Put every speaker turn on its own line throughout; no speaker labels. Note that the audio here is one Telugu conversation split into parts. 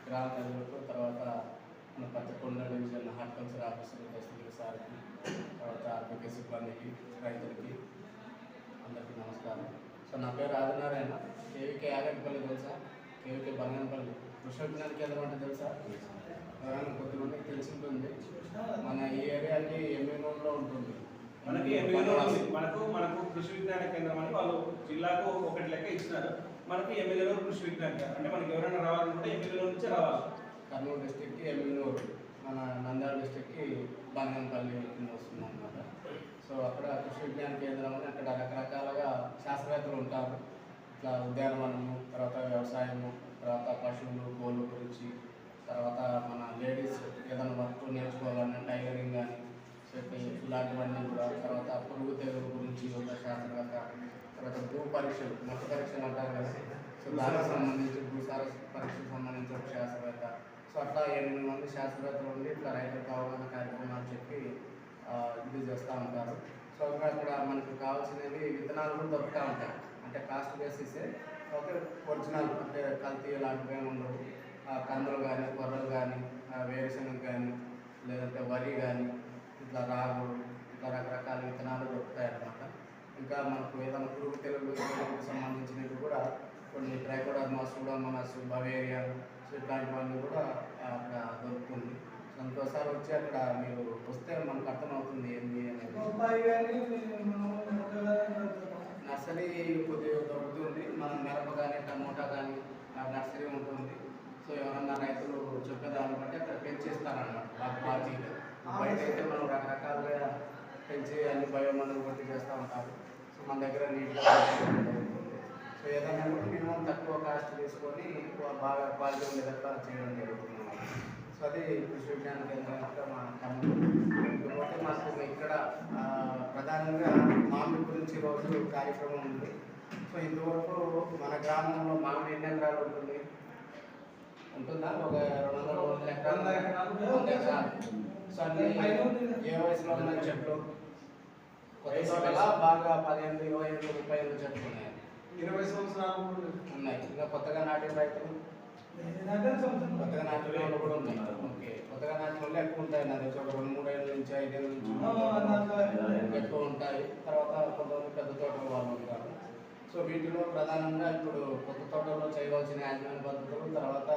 గ్రామ ప్రజలకు, తర్వాత మన పచ్చకొండ డివిజన్ హార్టికల్చర్ ఆఫీసర్ దస్తగిరి సార్కి, తర్వాత ఆర్బీకే సిబ్బందికి, రైతులకి అందరికీ నమస్కారం. సో నా పేరు ఆదినారాయణ. కేవీకే యాగంటిపల్లి తెలుసా? కేవీకే బంగంపల్లి కృషి విజ్ఞాన కేంద్రం అంటే తెలుసా? ఎవరైనా కొద్దిమందికి తెలిసి ఉంటుంది. మన ఈ ఏరియాకి ఎంఏనూరులో ఉంటుంది.
మనకు కృషి విజ్ఞాన కేంద్రం అని వాళ్ళు జిల్లాకు ఒకటి లెక్క ఇచ్చినారు. మనకి ఎమ్మెల్యేలో కృషి విజ్ఞాన కేంద్రం అంటే మనకి ఎవరైనా రావాలనుకుంటే ఎమ్మెల్యేలో నుంచి రావాలి.
కర్నూలు డిస్టిక్కి ఎంఏనూరు, మన నంద్యాల డిస్టిక్కి బంగంపల్లి కింద వస్తుంది అన్నమాట. సో అక్కడ కృషి విజ్ఞాన కేంద్రం అని అక్కడ రకరకాలుగా శాస్త్రవేత్తలు ఉంటారు. ఇట్లా ఉద్యానవనము, తర్వాత వ్యవసాయము, తర్వాత పశువులు, కోళ్ళు గురించి, తర్వాత మన లేడీస్ ఏదైనా వర్క్ నేర్చుకోవాలన్నా టైలరింగ్ కానీ ఇలాంటివన్నీ కూడా, తర్వాత పురుగు తెగులు గురించి ఒక శాస్త్రవేత్త, తర్వాత భూ పరీక్షలు, మత పరీక్షలు అంటారు కదా, సో దానికి సంబంధించి భూసార పరీక్షకు సంబంధించి ఒక శాస్త్రవేత్త. సో అట్లా 8 మంది శాస్త్రవేత్తలు ఉండి ఇట్లా రైతులకు అవగాహన కార్యక్రమాలు చెప్పి ఇది చేస్తూ ఉంటారు. సో అక్కడ మనకు కావాల్సినవి విత్తనాలు కూడా దొరుకుతూ ఉంటాయి. అంటే కాస్ట్ బేసిసే, ఓకే, ఒరిజినల్ అంటే కల్తీ లాంటివి ఏమి ఉండవు. కందులు కానీ, కొర్రలు కానీ, వేరుశనగ కానీ, లేదంటే వరి కానీ, ఇట్లా రాగులు, ఇట్లా రకరకాల విత్తనాలు దొరుకుతాయి అన్నమాట. ఇంకా మనకు ఏదైనా పురుగు తెగులుకు సంబంధించినవి కూడా కొన్ని ట్రైకోడర్మా, సూడోమోనాస్, బవేరియా, సో ఇట్లాంటివన్నీ కూడా అక్కడ దొరుకుతుంది. సో ఇంకోసారి వచ్చి అక్కడ మీరు వస్తే మనకు అర్థమవుతుంది ఏంటి అనేది. నర్సరీ కొద్దిగా దొరుకుతుంది. మనం మిరప కానీ, టమోటా కానీ నర్సరీ ఉంటుంది. సో ఎవరన్నా రైతులు చెప్పేదాన్ని బట్టి అక్కడ పెంచేస్తారన్నమాట. బాగా క్వాలిటీగా బయట అయితే మనం రకరకాలుగా పెంచి అన్ని బయోమందులు కొట్టి చేస్తూ ఉంటారు. సో మన దగ్గర నీట్గా జరుగుతుంది. సో ఏదైనా కూడా మినిమం తక్కువ కాస్ట్ తీసుకొని బాగా క్వాలిటీ ఉండేటట్టు చేయడం జరుగుతుంది. సో అది కృషి విజ్ఞాన కేంద్రం యొక్క మా పనులు. ఇకపోతే మాకు ఇక్కడ ప్రధానంగా మామిడి గురించి రోజు కార్యక్రమం ఉంది. సో ఇంతవరకు మన గ్రామంలో మామిడి ఎన్ని ఎకరాలు ఉంటుందా? ఒక 200 ఎకరాలు. సో అన్ని ఏ వయసులో ఉన్న చెట్లు బాగా 15, 20, 30 చెట్లు ఉన్నాయి.
20 సంవత్సరాలు
ఉన్నాయి. ఇంకా కొత్తగా నాటిన రైతులు, కొత్తగా నాటిన వాళ్ళు కూడా ఉన్నాయి. ఓకే, కొత్తగా నాటిన వాళ్ళు ఎక్కువ ఉంటాయి. నా దగ్గర ఒక 2-3 ఏళ్ళ నుంచి 5 ఏళ్ళ నుంచి ఎక్కువ ఉంటాయి. తర్వాత కొంతమంది పెద్ద తోటలు వాళ్ళు ఉంటారు. సో వీటిలో ప్రధానంగా ఇప్పుడు కొత్త తోటల్లో చేయవలసిన యాజమాన్య పద్ధతులు, తర్వాత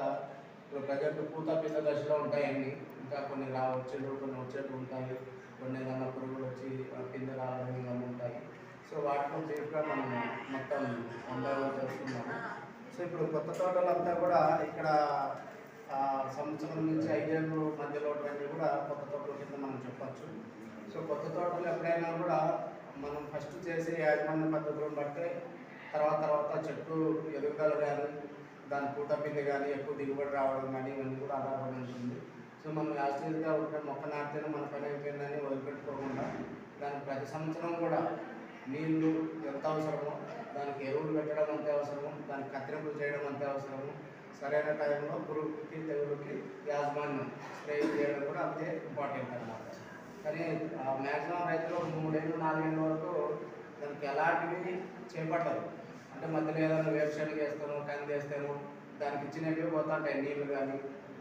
ఇప్పుడు ప్రజెంట్ పూత పింద దశలో ఉంటాయి అన్నీ. ఇంకా కొన్ని వచ్చేట్లు, కొన్ని వచ్చేట్లు ఉంటాయి. కొన్ని ఏదన్నా పురుగులు వచ్చి పింద రావడం ఇవన్నీ ఉంటాయి. సో వాటిలో సేఫ్గా మనం మొత్తం అందంగా చేస్తున్నాము. సో ఇప్పుడు కొత్త తోటలంతా కూడా ఇక్కడ సంవత్సరం నుంచి 5 ఏళ్ళ మధ్యలో కూడా కొత్త తోటల కింద మనం చెప్పచ్చు. సో కొత్త తోటలు ఎప్పుడైనా కూడా మనం ఫస్ట్ చేసే యాజమాన్య పద్ధతులను బట్టే తర్వాత చెట్టు ఎదుగుదల కానీ, దాని పూత పిండి కానీ, ఎక్కువ దిగుబడి రావడం కానీ ఇవన్నీ కూడా ఆధారపడి ఉంటుంది. సో మనం యాస్టేజ్గా ఉంటే మొక్క నాటితేనే మన పని అయిపోయిందని వదిలిపెట్టుకోకుండా దానికి ప్రతి సంవత్సరం కూడా నీళ్లు ఎంత అవసరమో, దానికి ఎరువులు పెట్టడం అంతే అవసరము, దానికి కత్తిరింపులు చేయడం అంతే అవసరము, సరైన టైంలో పురుగుకి తెగులుకి యాజమాన్యం స్ప్రే చేయడం కూడా అంతే ఇంపార్టెంట్ అన్నమాట. కానీ మ్యాక్సిమం రైతులు 3 ఏళ్ళు 4 ఏళ్ళ వరకు దానికి ఎలాంటివి చేపట్టరు. అంటే మధ్యలో ఏదైనా వేరుశనగ వేస్తాను, కంది వేస్తాను, దానికి ఇచ్చినవి పోతుంటాయి నీళ్ళు కానీ,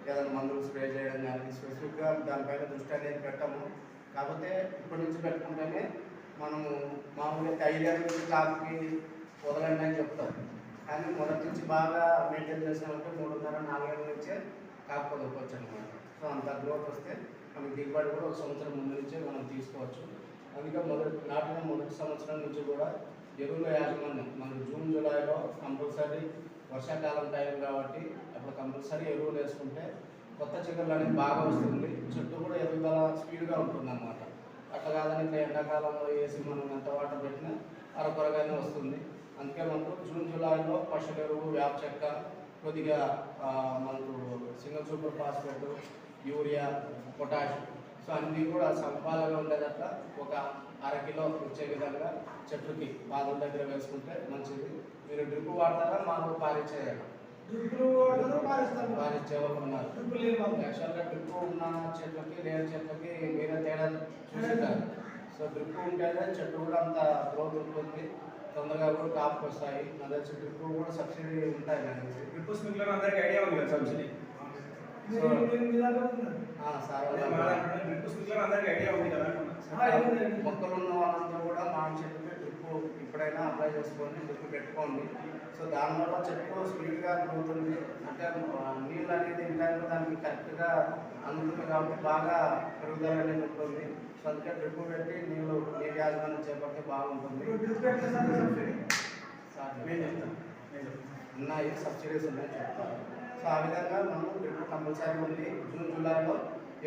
ఏదైనా మందులు స్ప్రే చేయడం కానీ. స్పెసిఫిక్గా దానిపైన దృష్టి అనేది పెట్టము. కాకపోతే ఇప్పటి నుంచి పెట్టుకుంటేనే మనము మామూలుగా 5 ఏళ్ళ నుంచి కాపుకి వదలండి అని చెప్తాం. కానీ మొదటి నుంచి బాగా మెయింటైన్ చేసామంటే 3.5-4 ఏళ్ళ నుంచే కాపు వదులుకోవచ్చు అనమాట. సో అంత గ్రోత్ వస్తే మనకి దిగుబడి కూడా 1 సంవత్సరం ముందు నుంచే మనం తీసుకోవచ్చు. అందుకే నాటిన మొదటి సంవత్సరం నుంచి కూడా ఎరువుల యాజమాన్యం మనకు జూన్ జూలైలో కంపల్సరీ వర్షాకాలం టైం కాబట్టి అప్పుడు కంపల్సరీ ఎరువులు వేసుకుంటే కొత్త చిగుళ్ళు అనేది బాగా వస్తుంది. చెట్టు కూడా ఎదుగుదల స్పీడ్గా ఉంటుంది అన్నమాట. అట్లా కాదని ఇట్లా ఎండాకాలంలో వేసి మనం ఎంత వాటర్ పెట్టినా అరకొరగానే వస్తుంది. అందుకే మనకు జూన్ జూలైలో పశువుల ఎరువు, వేప చెక్క, కొద్దిగా మనకు single super phosphate, urea, potash, so అన్నీ కూడా సమపాలుగా ఉండేదట్లా ఒక 1/2 కిలో వచ్చే విధంగా చెట్లుకి బాధల దగ్గర వేసుకుంటే మంచిది. మీరు డ్రిప్ వాడతారా? మాకు పారిచ్చేయాలి. పారిచ్చే వాళ్ళు ఉన్నారు. యాక్చువల్గా డ్రిప్ ఉన్న చెట్లకి లేని చెట్లకి మీరే తేడా చూసుకుంటారు. సో డ్రిప్ ఉంటేనే చెట్టు కూడా అంత గ్రోత్ ఉంటుంది, తొందరగా కూడా కాపుకి వస్తాయి. నా దగ్గర డ్రిప్ కూడా సబ్సిడీ ఉంటాయి.
డ్రిప్ స్ప్రింక్లర్ అందరికీ ఐడియా ఉంది కదా సబ్సిడీ?
మొక్కలు ఉన్న వాళ్ళందరూ కూడా మామిడి చెట్టుకి డ్రిప్ ఇప్పుడైనా అప్లై చేసుకొని డ్రిప్ పెట్టుకోండి. సో దానివల్ల చెట్టు స్పీడ్గా గ్రోత్ ఉంది. అంటే నీళ్ళు అనేది టైంలో దానికి కరెక్ట్గా అందుతుంది కాబట్టి బాగా పెరుగుదల అనేది ఉంటుంది. సో అందుకే డ్రిప్ పెట్టి నీళ్ళు యాజమాన్యం చేపడితే బాగుంటుంది. ఉన్నాయి సబ్సిడీస్ ఉన్నాయి చెప్తారు. సో ఆ విధంగా మనం డ్రిప్ కంపల్సరీ ఉంది. జూన్ జూలైలో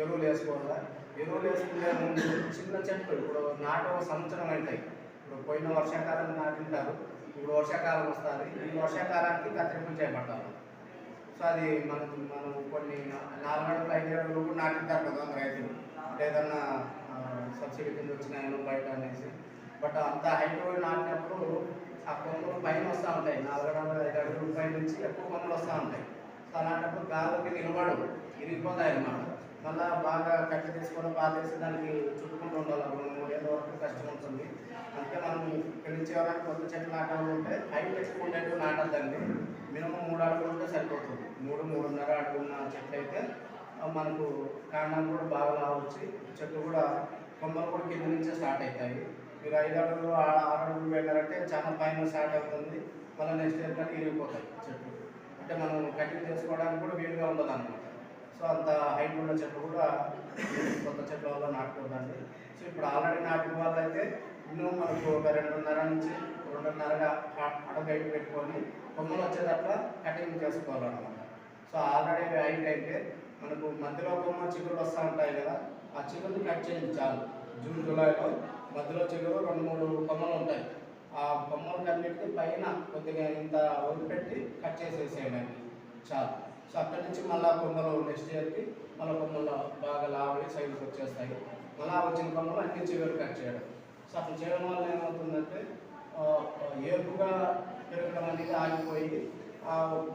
ఎరువులు వేసుకోవాలి. ఎరువులు వేసుకునే ముందు చిన్న చెట్లు ఇప్పుడు నాటు సంవత్సరం అవుతాయి. ఇప్పుడు పోయిన వర్షాకాలం నాటింటారు, ఇప్పుడు వర్షాకాలం వస్తుంది. ఈ వర్షాకాలానికి కత్తిరింపులు చేపట్టాలి. సో అది మనం కొన్ని 4 అడుగులు 5 అడుగులు కూడా నాటింటారు కదా రైతులు, ఏదన్నా సబ్సిడీ కింద వచ్చినాయో బయట అనేసి. బట్ అంత హైట్ నాటినప్పుడు ఆ కొమ్మలు పైన వస్తూ ఉంటాయి. 4 అడుగులు 5 అడుగుల పై నుంచి ఎక్కువ కొమ్మలు వస్తూ ఉంటాయి. సో అలాంటప్పుడు గాలికి నిలబడవు, ఇరిగిపోతాయి అన్నమాట. మళ్ళీ బాగా కట్టి తీసుకొని బాధేసి దానికి చుట్టుకుంటూ ఉండాలి. 2-3 ఏళ్ళ వరకు కష్టం ఉంటుంది. అందుకే మనం పెంచేవారికి కొత్త చెట్లు నాటాలు ఉంటే హైట్ ఎక్కువ ఉండేట్టు నాటద్దండి. మినిమం 3 అడుగులు ఉంటే సరిపోతుంది. 3-3.5 అడుగున్న చెట్లు అయితే మనకు కాండం కూడా బాగా రావచ్చు. చెట్లు కూడా కొమ్మలు కూడా కింద నుంచే స్టార్ట్ అవుతాయి. మీరు 5 అడుగులు 6 అడుగులు వెళ్ళారంటే చాలా పైన స్టార్ట్ అవుతుంది. మళ్ళీ నెక్స్ట్ ఇయర్ కానీ ఇరిగిపోతాయి చెట్లు. అంటే మనం కటింగ్ చేసుకోవడానికి కూడా వీలుగా ఉండదు అన్నమాట. సో అంత హైట్ ఉన్న చెట్లు కూడా కొత్త చెట్ల వల్ల నాటుకోదండి. సో ఇప్పుడు ఆల్రెడీ నాటిన వాళ్ళు అయితే ಇನ್ನೂ మనకు ఒక 2.5 నుంచి 2.5 అడుగు హైట్ పెట్టుకొని కొమ్మలు వచ్చేటట్లా కటింగ్ చేసుకోవాలన్నమాట. సో ఆల్రెడీ హైట్ అయితే మనకు మధ్యలో కొమ్మ చిగురులు వస్తూ ఉంటాయి కదా, ఆ చిగురుని కట్ చేయండి చాలు. జూన్ జూలైలో మధ్యలో చిగురు 2-3 కొమ్మలు ఉంటాయి. ఆ కొమ్మలకన్నిటికీ పైన కొద్దిగా ఇంత వదిలిపెట్టి కట్ చేసేసేయండి చాలు. సో అక్కడి నుంచి మళ్ళీ కొమ్మలు నెక్స్ట్ ఇయర్కి మళ్ళీ కొమ్మలు బాగా లావడి సైజుకి వచ్చేస్తాయి. మళ్ళీ వచ్చిన కొమ్మలు అన్ని చిగురు కట్ చేయడం. సో అట్లా చేయడం వల్ల ఏమవుతుందంటే ఏపుగా పెరగడం అనేది ఆగిపోయి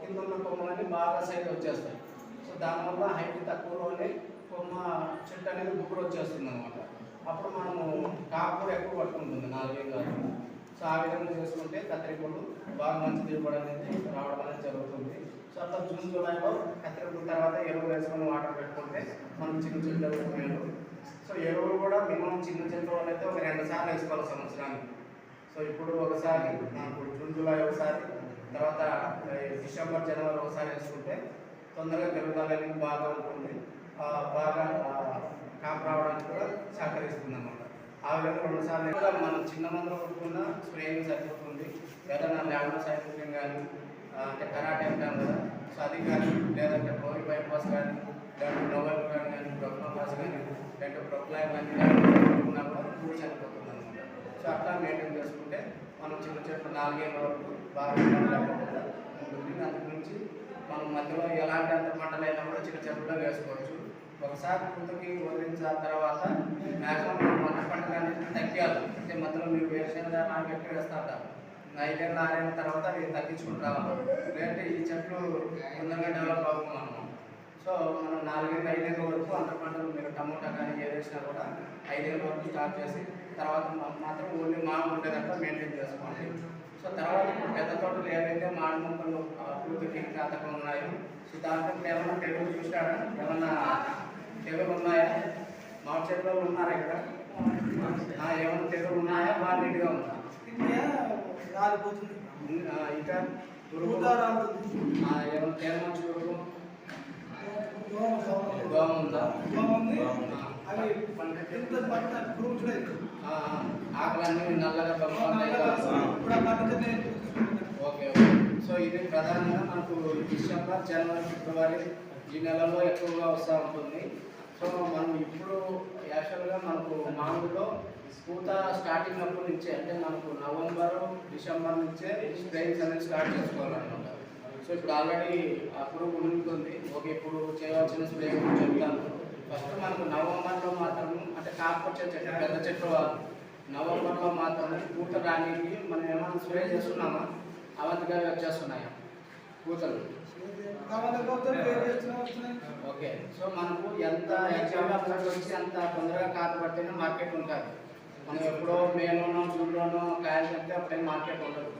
కింద ఉన్న కొమ్మలన్నీ బాగా సైజు వచ్చేస్తాయి. సో దానివల్ల హైట్ తక్కువలోనే కొమ్మ చెట్టు అనేది బుక్కుడు వచ్చేస్తుంది అనమాట. అప్పుడు మనము కాపు కూడా ఎక్కువ పట్టుకుంటుంది 4 ఏళ్ళు. సో ఆ విధంగా చేసుకుంటే కత్తిరింపులు బాగా మంచి దిగుబడి అనేది రావడం అనేది జరుగుతుంది. సో అట్లా జూన్ జూలైలో కత్తిరింపుల తర్వాత ఎరువులు వేసుకొని వాటర్ పెట్టుకుంటే మనం చిన్న చెట్లు మేలు. సో ఎరువులు కూడా మినిమం చిన్న చెట్ల వల్ల అయితే ఒక 2 సార్లు వేసుకోవాలి సంవత్సరానికి. సో ఇప్పుడు ఒకసారి నాకు జూన్ జూలై ఒకసారి, తర్వాత డిసెంబర్ జనవరి ఒకసారి వేసుకుంటే తొందరగా పెరుగుదల అనేది బాగా ఉంటుంది. బాగా కాపు రావడానికి కూడా సహకరిస్తుంది అన్నమాట. ఆ విధంగా 2 సార్లు కూడా మనం చిన్న మందులు కొట్టుకున్న స్ప్రేయింగ్ సరిపోతుంది. ఏదైనా ల్యాబ్లో సైక్లింగ్ కానీ అంటే కరాటే అంటాం కదా, సో అది కానీ, లేదంటే ప్రోరి బైపాస్ కానీ, లేదంటే నోవెల్ కానీ, ప్రొక్లోపాస్ కానీ, లేదంటే ప్రొక్లైన్ కానీ ఉన్నా కూడా కూడా సరిపోతుంది అనమాట. సో అట్లా మెయింటైన్ చేసుకుంటే మనం చిన్న చెట్లు 4 ఏళ్ళ వరకు బాగా ఉంటుంది. అందుకు నుంచి మనం మధ్యలో ఎలాంటి అంత పంటలైనా కూడా చిన్న చెట్లలో వేసుకోవచ్చు. ఒకసారి పూతకి వదిలించిన తర్వాత మ్యాక్సిమం మన పంటలు అనేది తగ్గాలి. అంటే మధ్యలో మీరు వేరుశనగ నానబెట్టి వేస్తూ ఉంటారు. 5 ఏళ్ళు 6 ఏళ్ళ తర్వాత అవి తగ్గించుకుంటాము. లేదంటే ఈ చెట్లు తొందరగా డెవలప్ అవుతున్నాము. సో మనం 4 ఏళ్ళు 5 ఏళ్ళ వరకు అంతర పంటలు మీరు టమోటా కానీ ఏది వేసినా కూడా 5 ఏళ్ళ వరకు స్టార్ట్ చేసి తర్వాత మాత్రం ఓన్లీ మామిడి ఉండేదంతా మెయింటైన్ చేసుకోండి. సో తర్వాత పెద్ద తోటలు ఏవైతే మామిడి మొక్కలు పూర్తికి కాతకం ఉన్నాయో, సో దాంట్లో ఏమైనా తెగులు చూసాడా, ఏమన్నా తెగులు ఉన్నాయా? మామిడి చెట్లు ఉన్నారా ఇక్కడ? ఏమైనా తెగులు ఉన్నాయా? బాగా నీట్గా ఉందా? ఇంకా పురుగు ఏమైనా తేమ పురుగు దోమ ఉందా? ఆకులన్నీ నల్లగా ఓకే ఓకే. సో ఇది ప్రధానంగా మనకు డిసెంబర్ జనవరి ఫిబ్రవరి ఈ నెలలో ఎక్కువగా వస్తూ ఉంటుంది. సో మనం ఇప్పుడు యాక్చువల్గా మనకు మామిడిలో పూత స్టార్టింగ్ అప్పటి నుంచే, అంటే మనకు నవంబర్ డిసెంబర్ నుంచే స్ప్రేయింగ్స్ అనేది స్టార్ట్ చేసుకోవాలన్నమాట. సో ఇప్పుడు ఆల్రెడీ ఆ పురుగు ఉంటుంది. ఓకే, ఇప్పుడు చేయవలసిన స్ప్రేయింగ్ చెప్తాను. ఫస్ట్ మనకు నవంబర్లో మాత్రం, అంటే కాపు వచ్చే చెట్టు పెద్ద చెట్లు నవంబర్లో మాత్రం పూత రానికి మనం ఏమైనా స్ప్రే చేస్తున్నామా? అవంతగా వచ్చేస్తున్నాయా పూతలు? ఓకే. సో మనకు ఎంత ఎక్కువగా పూత వచ్చి అంత తొందరగా కాపు పడితేనే మార్కెట్ ఉంటుంది. మనం ఎప్పుడో మేలోనో జూన్లోనో కాయలు చెప్తే అప్పుడేం మార్కెట్ ఉండదు.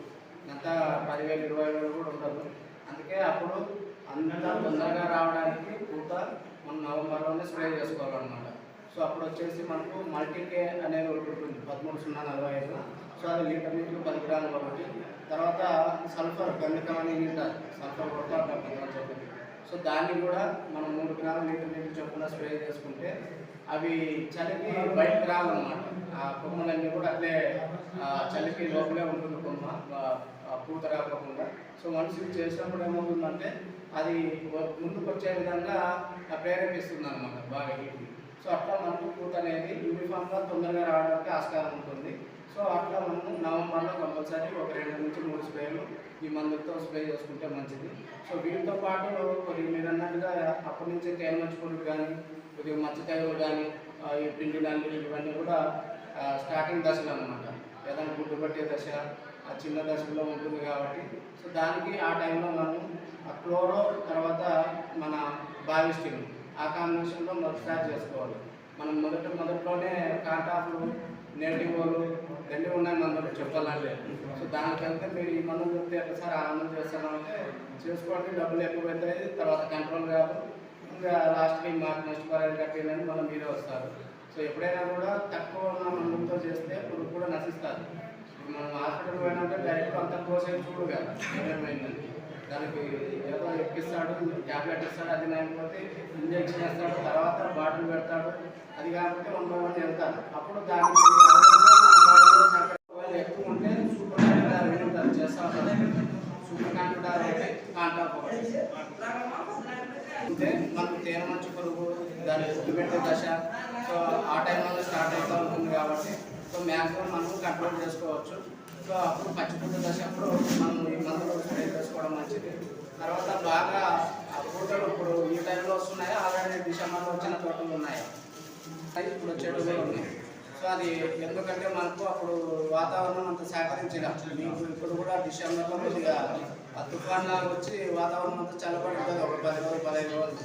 అంతా 10,000 20,000 కూడా ఉండదు. అందుకే అప్పుడు అంత తొందరగా రావడానికి పూత నవంబర్లోనే స్ప్రే చేసుకోవాలన్నమాట. సో అప్పుడు వచ్చేసి మనకు మల్టీకే అనేది ఒకటి ఉంటుంది 13,045. సో అది లీటర్ నీటికి 10 గ్రాములు ఒకటి. తర్వాత సల్ఫర్ గంధకం అనే లీటర్ సల్ఫర్ కొడతా చెప్పండి. సో దాన్ని కూడా మనం 3 గ్రాముల లీటర్ నీటికి చొప్పున స్ప్రే చేసుకుంటే అవి చలికి బయటకు రావన్నమాట. ఆ కొమ్మలన్నీ కూడా అట్లే చలికి లోపలే ఉంటుంది కొమ్మ, పూత రాకుండా. సో మనిషికి చేసినప్పుడు ఏమవుతుందంటే అది ముందుకు వచ్చే విధంగా ప్రేరేపిస్తుంది అన్నమాట బాగా హీట్. సో అట్లా మనకు పూత అనేది యూనిఫామ్గా తొందరగా రావడానికి ఆస్కారం ఉంటుంది. సో అట్లా మనము నవంబర్లో కంపల్సరీ ఒక 2 నుంచి 3 స్ప్రేలు ఈ మందులతో స్ప్రే చేసుకుంటే మంచిది. సో వీటితో పాటు కొద్దిగా మీరు అన్నట్టుగా అప్పటి నుంచి తేనె మంచి పురుగు కానీ కొద్దిగా మచ్చకాయలు కానీ ఈ పిండి నల్లి ఇవన్నీ కూడా స్టార్టింగ్ దశలు అన్నమాట. ఏదైనా గుడ్డు పట్టే దశ ఆ చిన్న దశలో ఉంటుంది కాబట్టి సో దానికి ఆ టైంలో మనం క్లోరో తర్వాత మన బావిస్టిన్ ఆ కాంబినేషన్లో మొదటిసారి చేసుకోవాలి. మనం మొదట్లోనే కాంటాఫ్లు నెగిటివ్లు రెండు ఉన్నాయి మందులు చెప్పాలంటే. సో దానికంటే మీరు ఈ మందులు చెప్తే ఎట్లా ఆ మందులు చేస్తామంటే చేసుకోండి, డబ్బులు ఎక్కువ అవుతాయి, తర్వాత కంట్రోల్ కాదు, ఇంకా లాస్ట్కి మాకు నష్టపరాలు కట్టేదని మనం మీరే వస్తారు. సో ఎప్పుడైనా కూడా తక్కువ ఉన్న మందులతో చేస్తే పురుగు కూడా నశిస్తారు. మనం హాస్పిటల్ పోయినంటే డైరెక్ట్ అంతా కోసేది చూడు కదా ఏమైందని. దానికి ఏదో ఎక్కిస్తాడు, ట్యాబ్లెట్ ఇస్తాడు, అది లేకపోతే ఇంజక్షన్ వేస్తాడు, తర్వాత బాటిల్ పెడతాడు. అది కాకపోతే 1 మంది వెళ్తారు. అప్పుడు దానికి ఎక్కువ ఉంటే సూపర్ కాంపిటార్ చేస్తా ఉంటారు. సూపర్ కాంపిటార్ అయితే కాంటాప్ అంటే మనకు తేనె మంచి పురుగు దాన్ని పెట్టే దశ సో ఆ టైంలో స్టార్ట్ అవుతూ ఉంటుంది కాబట్టి సో మ్యాక్సిమం మనం కంట్రోల్ చేసుకోవచ్చు. సో అప్పుడు పచ్చిపుట్ట దశ అప్పుడు మనం ఈ మందులు స్ప్రే చేసుకోవడం మంచిది. తర్వాత బాగా పూటలు ఇప్పుడు ఈ టైంలో వస్తున్నాయి, ఆల్రెడీ డిసెంబర్లో వచ్చిన తోటలు ఉన్నాయి, ఇప్పుడు చెడులు ఉన్నాయి. సో అది ఎందుకంటే మనకు అప్పుడు వాతావరణం అంత సహకరించగా మీకు ఇప్పుడు కూడా డిసెంబర్లో కొద్దిగా తుఫాన్ లాగా వచ్చి వాతావరణం అంతా చల్లబడుతుంది ఒక 10 రోజులు 15 రోజులు.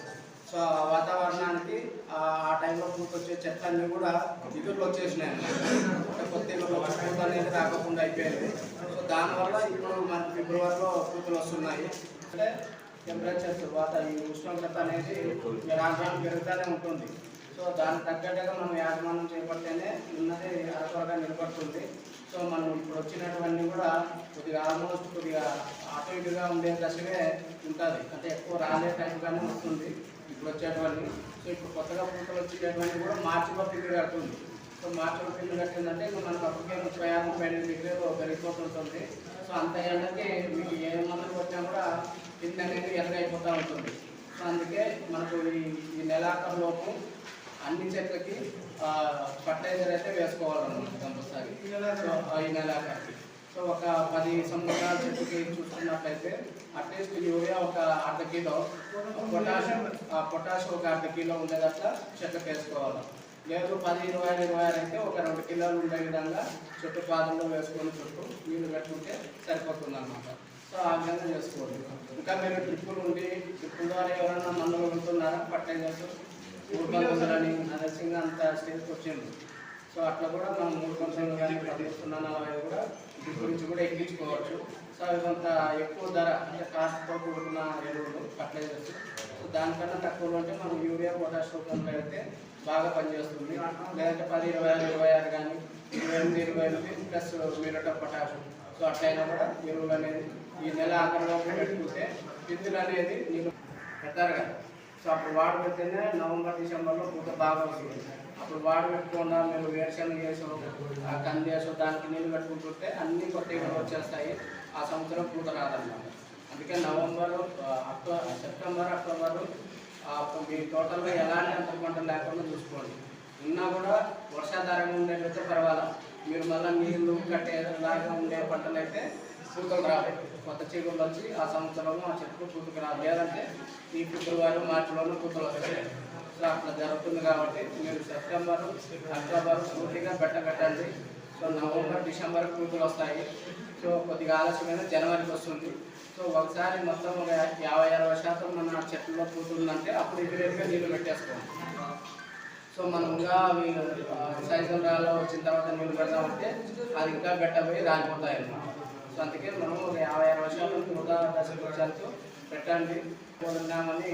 సో ఆ వాతావరణానికి ఆ టైంలో పూత వచ్చే చెట్లన్నీ కూడా ఇగుర్లు వచ్చేసినాయి అన్నమాట. కొత్త ఇగుర్లు పూత అనేది రాకుండా అయిపోయింది. సో దానివల్ల ఇప్పుడు మనకి ఫిబ్రవరిలో పూతలు వస్తున్నాయి. అంటే టెంపరేచర్స్ ఈ ఉష్ణోగ్రత అనేది రాజధాని పెరుగుతూనే ఉంటుంది. సో దానికి తగ్గట్టుగా మనం యాజమాన్యం చేపడితేనే ఉన్నది అరకొరగా నిలబడుతుంది. సో మనం ఇప్పుడు వచ్చినటువన్నీ కూడా కొద్దిగా ఆల్మోస్ట్ కొద్దిగా అటు ఇటుగా ఉండే దశగా ఉంటుంది, అంటే ఎక్కువ రాలే టైంగానే వస్తుంది ఇప్పుడు వచ్చేటువంటి. సో ఇప్పుడు కొత్తగా పూతలు వచ్చేటువంటి కూడా మార్చిలో పిండి కడుతుంది. సో మార్చిలో పిండి కట్టిందంటే ఇంకా మనకు అప్పటికే 36-38 డిగ్రీలు పెరిగిపోతుంటుంది. సో అంత ఎండకి మీకు ఏ మందులు వచ్చినా కూడా పిండి అనేది ఎర్రగైపోతూ ఉంటుంది. సో అందుకే మనకు ఈ నెలాఖరులోపు అన్ని చెట్లకి ఫర్టిలైజర్ అయితే వేసుకోవాలన్నమాట కంపల్సరీ. సో ఈ నెలాఖరికి సో ఒక 10 సంవత్సరాల చెట్టుకి చూసుకున్నట్లయితే అట్లీస్ట్ యూరియా ఒక 1/2 కిలో, పొటాష్ ఒక 1/2 కిలో ఉండేదట్లా చెట్లకు వేసుకోవాలి. లేదు 10, 20, 26 అయితే ఒక 2 కిలోలు ఉండే విధంగా చుట్టూ పాదంలో వేసుకొని చుట్టూ నీళ్ళు పెట్టుకుంటే సరిపోతుంది అన్నమాట. సో ఆ విధంగా చేసుకోండి. ఇంకా మీరు డ్రిప్పులు ఉండి డ్రిప్పుల ద్వారా ఎవరైనా మందులు ఉంటున్నారా ఫర్టిలైజర్స్ 300 నరసింగ్ అంత స్టేజ్కి వచ్చింది. సో అట్లా కూడా మనం 300 కానీ 1040 కూడా డ్రిప్ నుంచి కూడా ఎక్కించుకోవచ్చు. సో ఇదంత ఎక్కువ ధర అంటే కాస్ట్తో కూడుకున్న ఎరువులు ఫర్టిలైజర్స్. సో దానికన్నా తక్కువలో అంటే మనం యూరియా పొటాష్ రూపంలో అయితే బాగా పనిచేస్తుంది. లేదంటే 10, 20, 26 కానీ 28, 28 plus muriate of potash. So అట్లయినా కూడా ఎరువులు అనేది ఈ నెల ఆఖరిలో పెట్టుకుంటే పిందులు అనేది నీళ్ళు పెడతారు కదా. సో అప్పుడు వాడు పెడితేనే నవంబర్ డిసెంబర్లో పూత బాగా వస్తుంది. అప్పుడు వాడు పెట్టుకుండా మేము వేరుశనగ చేసో కంది చేసో దానికి నీళ్ళు పెట్టుకుంటుంటే అన్ని కొత్తగా వచ్చేస్తాయి. ఆ సంవత్సరం పూత రాదన్నమాట. అందుకే నవంబర్, సెప్టెంబర్, అక్టోబర్ మీ తోటలో ఎలాంటి అంతర పంటలు లేకుండా చూసుకోండి. ఉన్నా కూడా వర్షాధారంగా ఉండేటైతే పర్వాలేదు. మీరు మళ్ళీ నీళ్ళు కట్టేలాగా ఉండే పంటలు అయితే పూతలు రావు. కొత్త చిగుళ్ళు వచ్చి ఆ సంవత్సరంలో ఆ చెట్లు పూతకు రాదు. లేదంటే ఈ ఫిబ్రవరి, మార్చిలోనూ పూతలు వస్తాయి. సో అట్లా జరుగుతుంది కాబట్టి మీరు సెప్టెంబర్, అక్టోబర్ పూర్తిగా పెట్టండి. సో నవంబర్, డిసెంబర్ పూతలు వస్తాయి. సో కొద్దిగా ఆలస్యమైన జనవరికి వస్తుంది. సో ఒకసారి మొత్తం 50-60% మన చెట్లలో పూతుందంటే అప్పుడు ఇమీడియట్గా నీళ్ళు పెట్టేసుకోండి. సో మనం ఇంకా అవి సైజులు రాలో వచ్చిన తర్వాత నీళ్ళు పెడతామంటే అది ఇంకా పెట్టబోయి రాలిపోతాయి అన్నమాట. సో అందుకే మనం 50-60% వృధా దశకు పెట్టండి. పోతున్నామని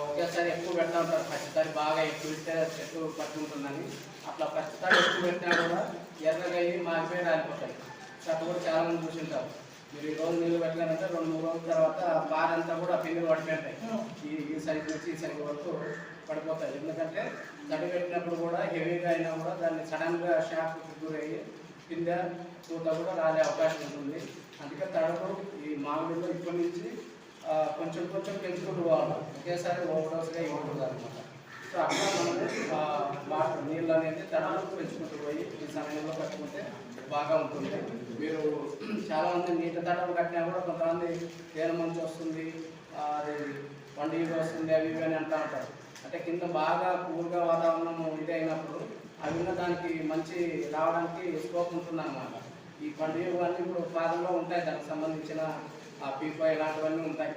ఒకేసారి ఒకేసారి ఎక్కువ పెడతా ఉంటారు. పచ్చితారి బాగా ఎక్కువ ఇస్తే చెట్టు పట్టుకుంటుందని అట్లా పచ్చితారి ఎక్కువ పెట్టినా కూడా ఎర్రగా అయ్యి మాగిపోయి రాలిపోతాయి. సో అట్లా కూడా చాలా మంది చూసింటారు. మీరు ఈ రోజు నీళ్ళు పెట్టాలంటే 2-3 రోజుల తర్వాత బారంతా కూడా పిండిలు పడిపోతాయి. ఈ సైజు నుంచి ఈ సైజు వరకు పడిపోతాయి. ఎందుకంటే తడి పెట్టినప్పుడు కూడా హెవీగా అయినా కూడా దాన్ని సడన్గా షాక్కి గురయ్యి కింద పూత కూడా రాలే అవకాశం ఉంటుంది. అందుకే తడకు ఈ మామిడిలో ఇప్పటి నుంచి కొంచెం కొంచెం పెంచుకుంటూ పోవాలి. ఒకేసారి ఓవర్డోస్గా ఇవ్వకూడదు అనమాట. సో అట్లా మనము వాటర్ నీళ్ళు అనేది తడలకు పెంచుకుంటూ పోయి ఈ సమయంలో కట్టుకుంటే బాగా ఉంటుంది. మీరు చాలామంది నీటి తడలు కట్టినా కూడా కొంతమంది తేనె మంచి వస్తుంది, అది పండుగ వస్తుంది, అవి ఇవి అని అంటూ ఉంటారు. అంటే కింద బాగా కూల్గా వాతావరణం ఇదైనప్పుడు అవి దానికి మంచి రావడానికి స్కోప్ ఉంటుంది అన్నమాట. ఈ పండుగలు అన్నీ ఇప్పుడు పాదంలో ఉంటాయి, దానికి సంబంధించిన ఆ పీప ఇలాంటివన్నీ ఉంటాయి.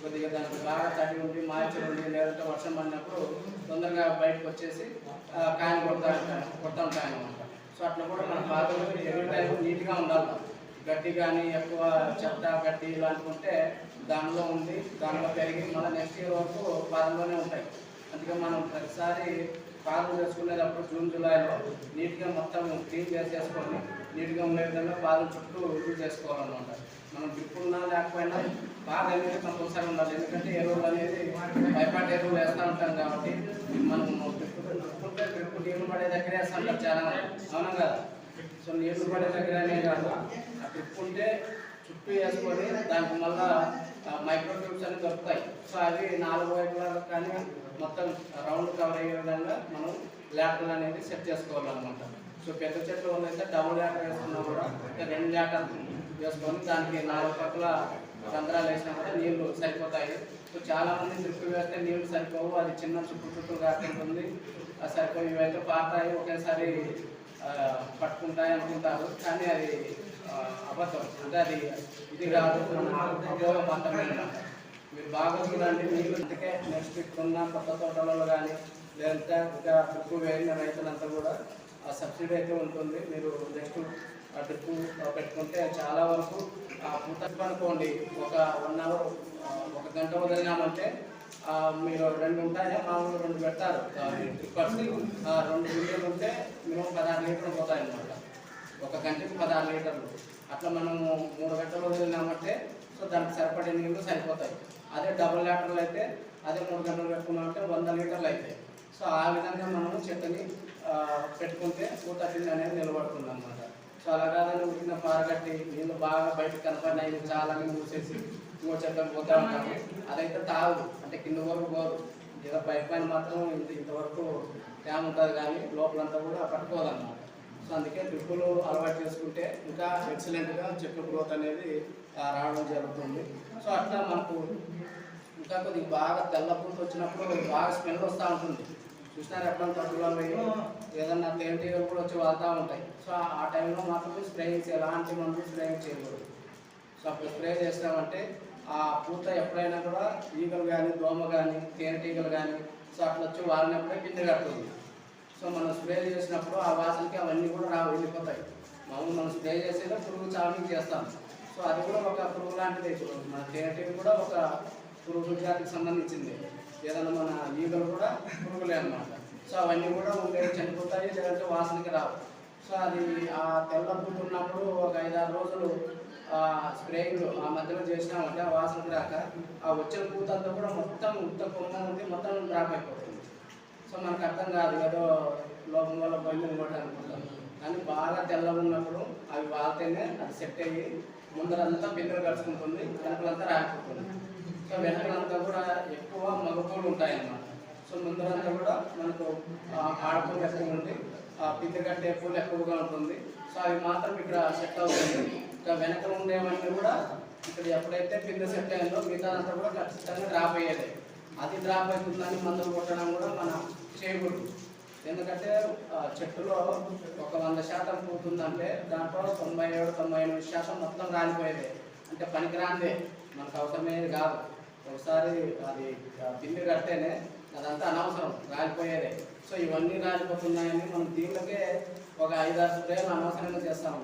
కొద్దిగా దానికి బాగా తడి ఉండి మాయిచర్ ఉండి లేదంటే వర్షం పడినప్పుడు తొందరగా బయటకు వచ్చేసి కాయలు కొడతా ఉంటాయి అన్నమాట. సో అట్లా కూడా మన పాదంలో ఎవ్రీ టైం నీట్గా ఉండాలి. గడ్డి కానీ ఎక్కువ చెత్త గడ్డి ఇలాంటివి ఉంటే దానిలో ఉంది, దానిలో పెరిగి మళ్ళీ నెక్స్ట్ ఇయర్ వరకు పాదంలోనే ఉంటాయి. అందుకే మనం ప్రతిసారి పాదం చేసుకునేటప్పుడు జూన్ జూలైలో నీట్గా మొత్తం క్లీన్ చేసేసుకొని నీట్గా ఉండే విధంగా పాదం చుట్టూ యూజ్ చేసుకోవాలన్నమాట. మనం డ్రిప్ ఉన్నా లేకపోయినా పాద అనేది కంపల్సరీ ఉండాలి. ఎందుకంటే ఎరువులు అనేది పైపాటి ఎరువులు వేస్తూ ఉంటాం కాబట్టి మనం డ్రిప్ నీళ్లు పడే దగ్గరే వేస్తాం చాలా, అవునా కదా. సో నీళ్లు పడే దగ్గరనే కాదు, ఆ డ్రిప్ ఉంటే చుట్టూ వేసుకొని దానికి మళ్ళీ మైక్రో ట్యూబ్స్ అని దొరుకుతాయి. సో అవి 4 వైపులా కానీ మొత్తం రౌండ్ కవర్ అయ్యే విధంగా మనం ల్యాటర్లు అనేది సెట్ చేసుకోవాలన్నమాట. సో పెద్ద చెట్లు అయితే డబుల్ ల్యాటర్ వేసుకున్నా కూడా 2 ల్యాటర్లు వేసుకొని దానికి 4 పక్కల రంధ్రాలు వేసినా కూడా నీళ్లు సరిపోతాయి. సో చాలామంది డ్రిప్ వేస్తే నీళ్లు సరిపోవు, అది చిన్న చుట్టూ కాకుంటుంది, సరిపోయి ఇవైతే పాతాయి ఒకేసారి పట్టుకుంటాయి అనుకుంటారు. కానీ అది అబద్ధం. అంటే అది ఇది కాదు, అపోహ మాత్రమే అన్నమాట. మీరు బాగా చూడండి నీళ్ళు. అందుకే నెక్స్ట్ ఇప్పుడున్న కొత్త తోటలలో కానీ లేదంటే ఇంకా డ్రిప్ వేరిన రైతులంతా కూడా ఆ సబ్సిడీ అయితే ఉంటుంది. మీరు నెక్స్ట్ ఆ డ్రిప్ పెట్టుకుంటే చాలా వరకు ఆ పూత అనుకోండి, ఒక 1 అవర్ 1 గంట వదిలినామంటే మీరు 2 ఉంటాయా, మామూలు 2 పెడతారు డ్రిప్పర్స్. 2 బిల్లీలు ఉంటే మినిమం 16 లీటర్లు పోతాయి అన్నమాట. 1 గంటకి 16 లీటర్లు. అట్లా మనము 3 గంటలు వదిలినామంటే సో దానికి సరిపడే నీళ్ళు సరిపోతాయి. అదే డబుల్ లీటర్లు అయితే అదే 3 గంటలు పెట్టుకున్నామంటే 100 లీటర్లు అవుతాయి. సో ఆ విధంగా మనము చెట్టుని పెట్టుకుంటే పూత పిండి అనేది నిలబడుతుంది అన్నమాట. సో అలా కాదని ఉట్టిన పారగట్టి నీళ్ళు బాగా బయటకు కనపడినాయి చాలా మూసేసి ఇంకో చెట్లకు పోతూ ఉంటాము. అదైతే తాగు, అంటే కింద వరకు పోదు. ఏదో పైన మాత్రం ఇంతవరకు తేమ ఉంటుంది కానీ లోపలంతా కూడా పట్టుకోదన్నమాట. సో అందుకే డ్రిప్పులు అలవాటు చేసుకుంటే ఇంకా ఎక్సలెంట్గా చెట్టు గ్రోత్ అనేది రావడం జరుగుతుంది. సో అట్లా మనకు ఇంకా కొద్దిగా బాగా తెల్ల పూత వచ్చినప్పుడు బాగా స్మెల్ వస్తూ ఉంటుంది. చూసినారు ఎప్పుడన్నా తొట్టులో ఏదన్నా తేనెటీగలు కూడా వచ్చి వాళ్తూ ఉంటాయి. సో ఆ టైంలో మాత్రం స్ప్రేయింగ్ ఎలాంటి మందులు స్ప్రేయింగ్ చేయకూడదు. సో అప్పుడు స్ప్రే చేస్తామంటే ఆ పూత ఎప్పుడైనా కూడా ఈగలు కానీ దోమ కానీ తేనెటీగలు కానీ సో అట్లా వచ్చి వాడినప్పుడే పిండి కడుతుంది. సో మనం స్ప్రే చేసినప్పుడు ఆ వాసనకి అవన్నీ కూడా వెళ్ళిపోతాయి. మామూలు మనం స్ప్రే చేసేదో పురుగు చావనికి చేస్తాం. సో అది కూడా ఒక పురుగు లాంటిది. ఇప్పుడు మన తేనెటీగ కూడా ఒక పురుగు జాతికి సంబంధించింది. ఏదన్నా మన ఈగలు కూడా పురుగులే అన్నమాట. సో అవన్నీ కూడా ఉండేవి చనిపోతాయి, లేదంటే వాసనకి రావు. సో అది ఆ తెల్ల పూత ఉన్నప్పుడు ఒక 5-6 రోజులు స్ప్రేయింగ్ ఆ మధ్యలో చేసినామంటే ఆ వాసనకి రాక ఆ వచ్చిన పూత అంతా కూడా మొత్తం ఉత్త కొమ్మ ఉంది, మొత్తం డ్రాప్ అయిపోతుంది. సో మనకు అర్థం కాదు, ఏదో లోపం వల్ల బయలు ఇంకోటి అనుకుంటాం. కానీ బాగా తెల్లగా ఉన్నప్పుడు అవి వాళ్తేనే అది సెట్ అయ్యి ముందరంతా పిందెలు కలుసుకుంటుంది, వెనకలంతా రాకపోతుంది. సో వెనకలంతా కూడా ఎక్కువ మగపూలు ఉంటాయి అన్నమాట. సో ముందరంతా కూడా మనకు ఆడపూలు ఎక్కువ ఉంది, పిందె కట్టే పూలు ఎక్కువగా ఉంటుంది. సో అవి మాత్రం ఇక్కడ సెట్ అవుతుంది. ఇంకా వెనక ఉండేవన్నీ కూడా ఇక్కడ ఎప్పుడైతే పిందె సెట్ అయిందో మిగతాదంతా కూడా ఖచ్చితంగా డ్రాప్ అయ్యేది. అది డ్రాప్ అవుతుందని మందులు కొట్టడం కూడా మనం చేయకూడదు. ఎందుకంటే చెట్టులో ఒక 100% పూతుందంటే దాంట్లో 97-98% మొత్తం రాలిపోయేది. అంటే పనికిరాందే, మనకు అవసరమేది కాదు. ఒకసారి అది పిండి కడితేనే అదంతా అనవసరం, రాలిపోయేదే. సో ఇవన్నీ రాలిపోతున్నాయని మనం దీనిలోకే ఒక 5-6 స్ప్రేలు అనవసరంగా చేస్తాము.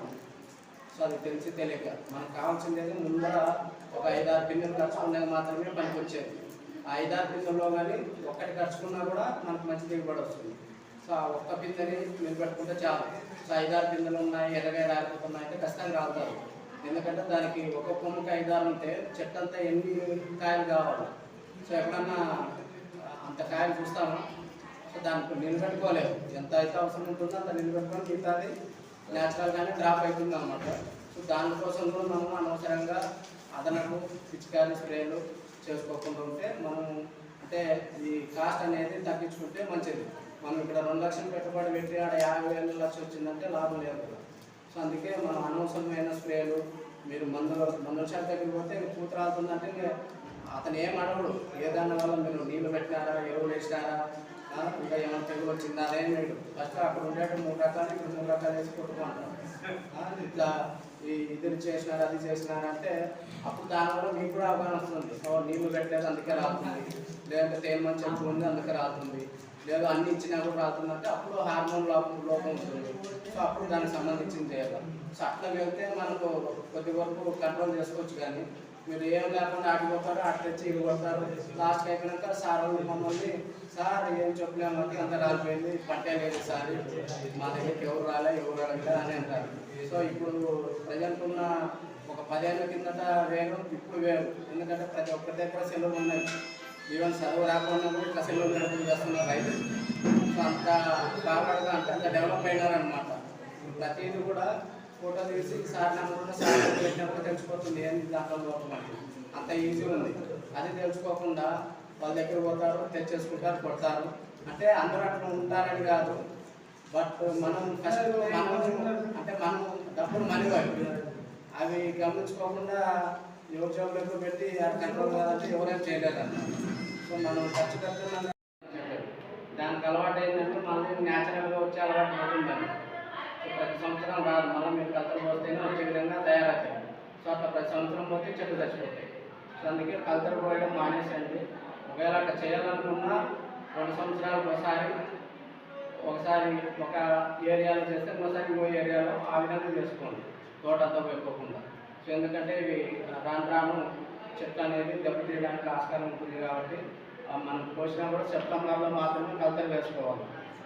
సో అది తెలిసి తెలియక మనకు కావాల్సింది ముందర ఒక 5-6 పిండిలు ఖర్చుకునేది మాత్రమే పనికి వచ్చేది. ఆ 5-6 పిందెల్లో కానీ ఒక్కటి ఖర్చుకున్నా కూడా మనకు మంచి దిగుబడి వస్తుంది. సో ఆ ఒక్క పిందెని నిలబెట్టుకుంటే చాలు. సో 5-6 పిందెలు ఉన్నాయి, ఎర్రగా రాలిపోతున్నాయి అంటే ఖచ్చితంగా రాలుతారు. ఎందుకంటే దానికి ఒక కొమ్మకి 5-6 ఉంటే చెట్టు అంతా ఎన్ని కాయలు కావాలి. సో ఎప్పుడన్నా అంత కాయలు చూస్తామా? సో దానికి నిలబెట్టుకోలేవు. ఎంత అయితే అవసరం ఉంటుందో అంత నిలబెట్టుకొని మిగతాది న్యాచురల్గానే డ్రాప్ అవుతుంది అనమాట. సో దానికోసం కూడా మనం అనవసరంగా అదనపు పిచికారీ స్ప్రేలు చేసుకోకుండా ఉంటే మనం అంటే ఈ కాస్ట్ అనేది తగ్గించుకుంటే మంచిది. మనం ఇక్కడ 2 లక్షలు పెట్టుబడి పెట్టి ఆడ 50,000 లక్షలు వచ్చిందంటే లాభం లేదు కదా. సో అందుకే మనం అనవసరమైన స్ప్రేలు మీరు మందుల శాఖ దగ్గరికి పోతే పూత రాలుతుందంటే అతను ఏం అడగడు. ఏదన్నా వల్ల మీరు నీళ్లు పెట్టినారా, ఎరువులు వేసినారా, ఇంకా ఏమైనా తెగులు వచ్చిందా అదేం లేదు. ఫస్ట్ అక్కడ ఉండేట 3 రకాలు ఇక్కడ 3 రకాలు వేసి కొట్టుకుంటాం. ఇట్లా ఇది చేసినారు అది చేసినారు అంటే అప్పుడు దానివల్ల మీకు కూడా అవగాహన వస్తుంది. నీళ్లు పెట్టలేదు అందుకే రాలుతుంది, లేదంటే తేమ మంచి ఎక్కువ ఉంది అందుకే రాలుతుంది, లేదు అన్ని ఇచ్చినా కూడా రాలుతుందంటే అప్పుడు హార్మోన్ లోపం ఉంటుంది. సో అప్పుడు దానికి సంబంధించింది చేయాలి. సో అట్లా వెళ్తే మనకు కొద్ది వరకు కంట్రోల్ చేసుకోవచ్చు. కానీ మీరు ఏం లేకుండా ఆడిపోతారు, అట్లా తెచ్చి ఇవి కొడతారు. లాస్ట్ అయిపోయినాక సార్ మమ్మల్ని సార్ ఏం చెప్పలేమంటే అంత రాలిపోయింది, పట్టే లేదు సార్, మా దగ్గరికి ఎవరు రాలే ఎవరు అడగలే అని అంటారు. సో ఇప్పుడు ప్రజెంట్ ఉన్న ఒక 10 ఏళ్ళ కిందట వేరు, ఇప్పుడు వేరు. ఎందుకంటే ప్రతి ఒక్కరి దగ్గర సెలవులు ఉన్నాయి. ఈవెన్ చదువు రాకుండా కూడా ఇట్లా సెలవులు డెవలప్ చేస్తున్నారు రైతు. సో అంత బాగా అంత డెవలప్ అయినారనమాట. ప్రతిదీ కూడా ఫోటో తీసి సార్ నెంబర్ సార్ పెట్టినప్పుడు తెలిసిపోతుంది ఏంటి దాంట్లో లోపం అంటే. అంత ఈజీ ఉంది. అది తెలుసుకోకుండా వాళ్ళ దగ్గర పోతారు, తెచ్చేసుకుంటారు, కొడతారు. అంటే అందరూ అట్లా ఉంటారని కాదు. బట్ మనం ఫస్ట్ మనం డబ్బులు మనీ అవి గమనించుకోకుండా ఎవరి జోబులకు పెట్టి కంట్రోల్ కాదంటే ఎవరైనా చేయలేదన్నమాట. సో మనం ఖర్చు పెడుతున్నాం. దానికి అలవాటు ఏంటంటే మళ్ళీ న్యాచురల్గా వచ్చే అలవాటు పోతుందండి. సో ప్రతి సంవత్సరం రాదు, మళ్ళీ మీరు కలతలు పోతేనే వచ్చే విధంగా తయారవుతాయి. సో అట్లా ప్రతి సంవత్సరం పోతే చెట్లు చచ్చిపోతాయి. సో అందుకే కలతలు పోయడం మానేసండి. ఒకవేళ అట్లా చేయాలనుకున్నా 2 సంవత్సరాలకు ఒకసారి ఒక ఏరియాలో చేస్తే ఇంకోసారి ఇంకో ఏరియాలో ఆ విధంగా చేసుకోండి, తోటంతా పెట్టుకోకుండా. సో ఎందుకంటే ఇవి రాను చెట్లు అనేది దెబ్బతీయడానికి ఆస్కారం ఉంటుంది. కాబట్టి మనం పోసినా కూడా సెప్టెంబర్లో మాత్రమే కలతలు వేసుకోవాలి.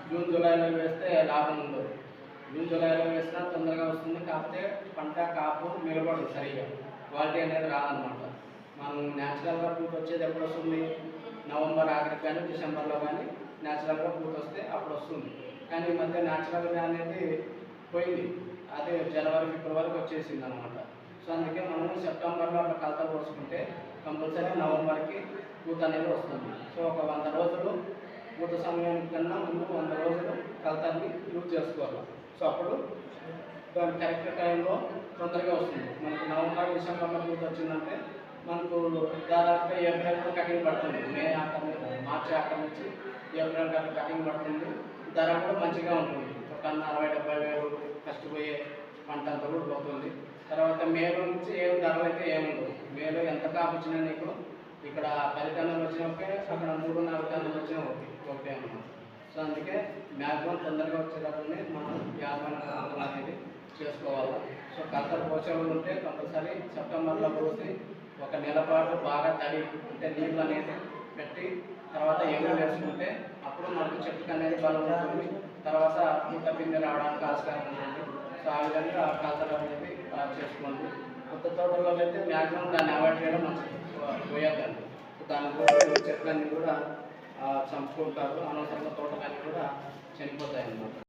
జూన్ జూలైలో వేస్తే లాభం ఉండదు. జూన్ జూలైలో వేసినా తొందరగా వస్తుంది, కాకపోతే పంట కాపు నిలబడదు, సరిగా క్వాలిటీ అనేది రాదనమాట. మనం న్యాచురల్గా పూత వచ్చేది ఎప్పుడు వస్తుంది? నవంబర్ ఆఖరికి కానీ డిసెంబర్లో కానీ న్యాచురల్గా పూత వస్తే అప్పుడు వస్తుంది. కానీ ఈ మధ్య న్యాచురల్గా అనేది పోయింది, అదే జనవరి ఫిబ్రవరికి వచ్చేసింది అనమాట. సో అందుకే మనం సెప్టెంబర్లో అట్లా కలత పోసుకుంటే కంపల్సరీ నవంబర్కి పూత అనేది వస్తుంది. సో ఒక 100 రోజులు పూత సమయానికి కన్నా ముందు 100 రోజులు కలతని యూజ్ చేసుకోవాలి. సో అప్పుడు దాని కరెక్ట్ టైంలో తొందరగా వస్తుంది. మనకు నవంబర్ డిసెంబర్లో పూత వచ్చిందంటే మనకు దాదాపుగా ఏప్రిల్లో కటింగ్ పడుతుంది. మార్చి ఆఖరి నుంచి ఏప్రిల్ కటింగ్ పడుతుంది. ధర కూడా మంచిగా ఉంటుంది. ఒక 60-70 వేలు కష్టపోయే పంట అంతా కూడా పోతుంది. తర్వాత మేలో నుంచి ఏం ధరలు అయితే ఏముండవు. మేలో ఎంత కాపు వచ్చినా నీకు ఇక్కడ 10 టన్నులు వచ్చినప్పుడే అక్కడ 3-4 టన్నులు వచ్చినా ఒకటే అన్నమాట. సో అందుకే మ్యాక్సిమం తొందరగా వచ్చేటప్పుడే మనం వ్యాపారం అనేది చేసుకోవాలి. సో కలతలు పోసే వాళ్ళు ఉంటే కంపల్సరీ సెప్టెంబర్లో పోసి ఒక నెల పాటు బాగా తడి అంటే నీళ్ళు అనేది పెట్టి తర్వాత ఎరువులు వేసుకుంటే అప్పుడు మనకు చెట్టుకు అనేది బలం ఉంటుంది. తర్వాత పూత పిండి రావడానికి ఆస్కారం ఉంటుంది. సో ఆ విధంగా కలతలు అనేది చేసుకోండి. కొత్త తోటలో అయితే మ్యాక్సిమం దాన్ని అవాయిడ్ చేయడం మంచిది, పోయొద్దండి. దాని కూడా చెట్లన్నీ కూడా చంపుకుంటారు, అనవసరంగా తోటలన్నీ కూడా చనిపోతాయి అన్నమాట.